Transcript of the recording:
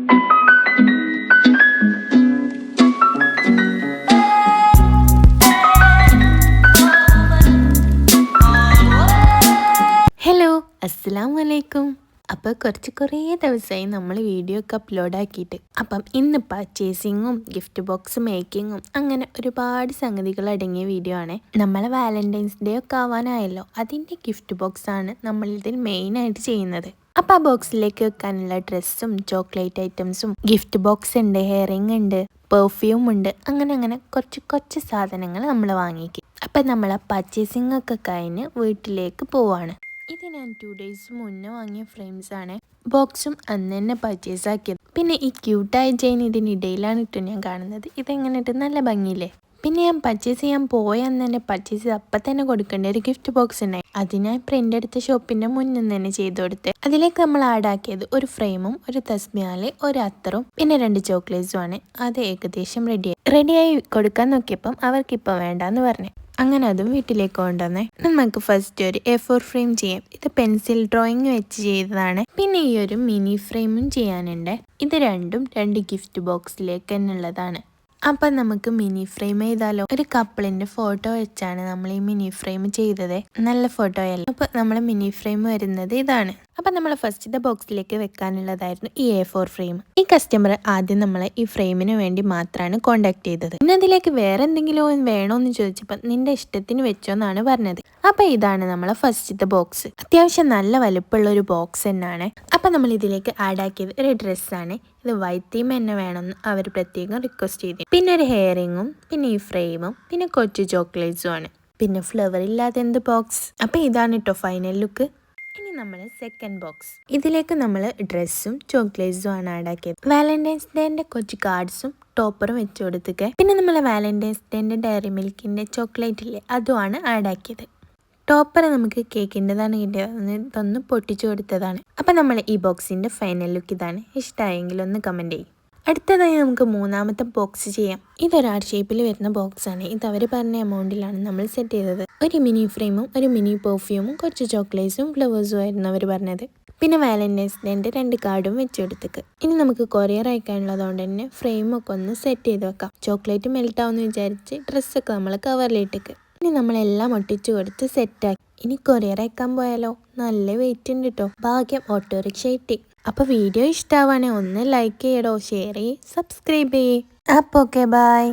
Hello, അസ്സലാമലൈക്കും. അപ്പോൾ കുറേ ദിവസമായി നമ്മൾ വീഡിയോ ഒക്കെ അപ്ലോഡ് ആക്കിയിട്ട്. അപ്പം ഇന്ന് പർച്ചേസിങ്ങും ഗിഫ്റ്റ് ബോക്സ് മേക്കിങ്ങും അങ്ങനെ ഒരുപാട് സംഗതികൾ അടങ്ങിയ വീഡിയോ ആണ്. നമ്മളെ വാലന്റൈൻസ് ഡേ ഒക്കെ ആവാനായല്ലോ, അതിൻ്റെ ഗിഫ്റ്റ് ബോക്സ് ആണ് നമ്മളിതിൽ മെയിനായിട്ട് ചെയ്യുന്നത്. അപ്പം ആ ബോക്സിലേക്ക് വെക്കാനുള്ള ഡ്രസ്സും ചോക്ലേറ്റ് ഐറ്റംസും ഗിഫ്റ്റ് ബോക്സ് ഉണ്ട്, ഹെയറിംഗ് ഉണ്ട്, പെർഫ്യൂം ഉണ്ട്, അങ്ങനെ കുറച്ച് സാധനങ്ങൾ നമ്മൾ വാങ്ങിക്കും. അപ്പം നമ്മൾ ആ പർച്ചേസിംഗ് ഒക്കെ കഴിഞ്ഞ് വീട്ടിലേക്ക് പോവാണ്. ഇത് ഞാൻ 2 days മുന്നേ വാങ്ങിയ ഫ്രെയിംസ് ആണ്. ബോക്സും അന്ന് തന്നെ പർച്ചേസ് ആക്കിയത്. പിന്നെ ഈ ക്യൂട്ടായ ചെയിൻ ഇതിനിടയിലാണ് ഇട്ട് ഞാൻ കാണുന്നത്. ഇതെങ്ങനെ ഇട്ട് നല്ല ഭംഗിയില്ലേ. പിന്നെ ഞാൻ പർച്ചേസ് ചെയ്യാൻ പോയ അന്ന് തന്നെ പർച്ചേസ് ചെയ്ത് അപ്പം തന്നെ കൊടുക്കേണ്ട ഒരു ഗിഫ്റ്റ് ബോക്സ് ഉണ്ടായി. അതിനായി പ്രിന്റ് എടുത്ത ഷോപ്പിന്റെ മുന്നിൽ തന്നെ ചെയ്ത് കൊടുത്ത് അതിലേക്ക് നമ്മൾ ആഡാക്കിയത് ഒരു ഫ്രെയിമും ഒരു തസ്മിയാല് ഒരു അത്തറും പിന്നെ 2 ചോക്ലേറ്റ്സും ആണ്. അത് ഏകദേശം റെഡിയായി കൊടുക്കാൻ നോക്കിയപ്പം അവർക്കിപ്പം വേണ്ടാന്ന് പറഞ്ഞു. അങ്ങനെ അതും വീട്ടിലേക്ക് കൊണ്ടുവന്നേ. നമുക്ക് ഫസ്റ്റ് ഒരു A4 ഫ്രെയിം ചെയ്യാം. ഇത് പെൻസിൽ ഡ്രോയിങ് വെച്ച് ചെയ്തതാണ്. പിന്നെ ഈ ഒരു മിനി ഫ്രെയിമും ചെയ്യാനുണ്ട്. ഇത് രണ്ടും 2 ഗിഫ്റ്റ് ബോക്സിലേക്ക് തന്നെ ഉള്ളതാണ്. അപ്പം നമുക്ക് മിനി ഫ്രെയിം ചെയ്താലോ. ഒരു കപ്പിളിന്റെ ഫോട്ടോ വെച്ചാണ് നമ്മൾ ഈ മിനി ഫ്രെയിം ചെയ്തത്. നല്ല ഫോട്ടോ അല്ല. അപ്പൊ നമ്മളെ മിനി ഫ്രെയിം വരുന്നത് ഇതാണ്. അപ്പം നമ്മൾ ഫസ്റ്റ് ബോക്സിലേക്ക് വെക്കാനുള്ളതായിരുന്നു ഈ A4 ഫ്രെയിം. ഈ കസ്റ്റമർ ആദ്യം നമ്മളെ ഈ ഫ്രെയിമിന് വേണ്ടി മാത്രമാണ് കോണ്ടാക്ട് ചെയ്തത്. പിന്നെ അതിലേക്ക് വേറെ എന്തെങ്കിലും വേണോന്ന് ചോദിച്ചപ്പോൾ നിന്റെ ഇഷ്ടത്തിന് വെച്ചോന്നാണ് പറഞ്ഞത്. അപ്പൊ ഇതാണ് നമ്മളെ ഫസ്റ്റ് ബോക്സ്. അത്യാവശ്യം നല്ല വലുപ്പമുള്ള ഒരു ബോക്സ് തന്നെയാണ്. അപ്പൊ നമ്മൾ ഇതിലേക്ക് ആഡ് ആക്കിയത് ഒരു ഡ്രസ്സാണ്. ഇത് വൈറ്റ് തീം തന്നെ വേണമെന്ന് അവർ പ്രത്യേകം റിക്വസ്റ്റ് ചെയ്തു. പിന്നെ ഒരു ഹെയറിങ്ങും പിന്നെ ഈ ഫ്രെയിമും പിന്നെ കുറച്ച് ചോക്ലേറ്റ്സും ആണ്. പിന്നെ ഫ്ലവർ ഇല്ലാതെ എന്ത് ബോക്സ്. അപ്പൊ ഇതാണ് കേട്ടോ ഫൈനൽ ലുക്ക്. ഇനി നമ്മൾ സെക്കൻഡ് ബോക്സ്. ഇതിലേക്ക് നമ്മൾ ഡ്രസ്സും ചോക്ലേറ്റ്സും ആണ് ആഡ് ആക്കിയത്. വാലന്റൈൻസ് ഡേന്റെ കുറച്ച് കാർഡ്സും ടോപ്പറും വെച്ച് കൊടുത്തിട്ട് പിന്നെ നമ്മൾ വാലന്റൈൻസ് ഡേന്റെ ഡയറി മിൽക്കിന്റെ ചോക്ലേറ്റ് ഇല്ലേ അതുമാണ് ആഡ് ആക്കിയത്. ടോപ്പർ നമുക്ക് കേക്കിൻ്റെതാണ് കിട്ടിയത്. ഇതൊന്ന് പൊട്ടിച്ചു കൊടുത്തതാണ്. അപ്പം നമ്മൾ ഈ ബോക്സിന്റെ ഫൈനൽ ലുക്ക് ഇതാണ്. ഇഷ്ടമായെങ്കിൽ ഒന്ന് കമന്റ് ചെയ്യും. അടുത്തതായി നമുക്ക് മൂന്നാമത്തെ ബോക്സ് ചെയ്യാം. ഇതൊരു ആർട്ട് ഷേപ്പിൽ വരുന്ന ബോക്സ് ആണ്. ഇത് അവർ പറഞ്ഞ എമൗണ്ടിലാണ് നമ്മൾ സെറ്റ് ചെയ്തത്. ഒരു മിനി ഫ്രെയിമും ഒരു മിനി പെർഫ്യൂമും കുറച്ച് ചോക്ലേറ്റ്സും ഫ്ലവേഴ്സും ആയിരുന്നു അവർ പറഞ്ഞത്. പിന്നെ വാലന്റൈൻസ് ഡേന്റെ 2 കാർഡും വെച്ചെടുത്തേക്ക്. ഇനി നമുക്ക് കൊറിയർ അയക്കാനുള്ളതുകൊണ്ട് തന്നെ ഫ്രെയിമൊക്കെ ഒന്ന് സെറ്റ് ചെയ്ത് വെക്കാം. ചോക്ലേറ്റ് മെൽറ്റ് ആവുമെന്ന് വിചാരിച്ച് ഡ്രസ്സൊക്കെ നമ്മൾ കവറിലിട്ടേക്ക്. ഇനി നമ്മളെല്ലാം ഒട്ടിച്ചു കൊടുത്ത് സെറ്റാക്കി. ഇനി കൊറിയർ അയക്കാൻ പോയാലോ. നല്ല വെയിറ്റ് ഉണ്ട് കേട്ടോ. ഭാഗ്യം ഓട്ടോറിക്ഷ കിട്ടി. അപ്പോൾ വീഡിയോ ഇഷ്ടമാവാണെ ഒന്ന് ലൈക്ക് ചെയ്യടോ, ഷെയർ ചെയ്യ്, സബ്സ്ക്രൈബ് ചെയ്യ്. അപ്പോൾ ഓക്കെ, ബൈ.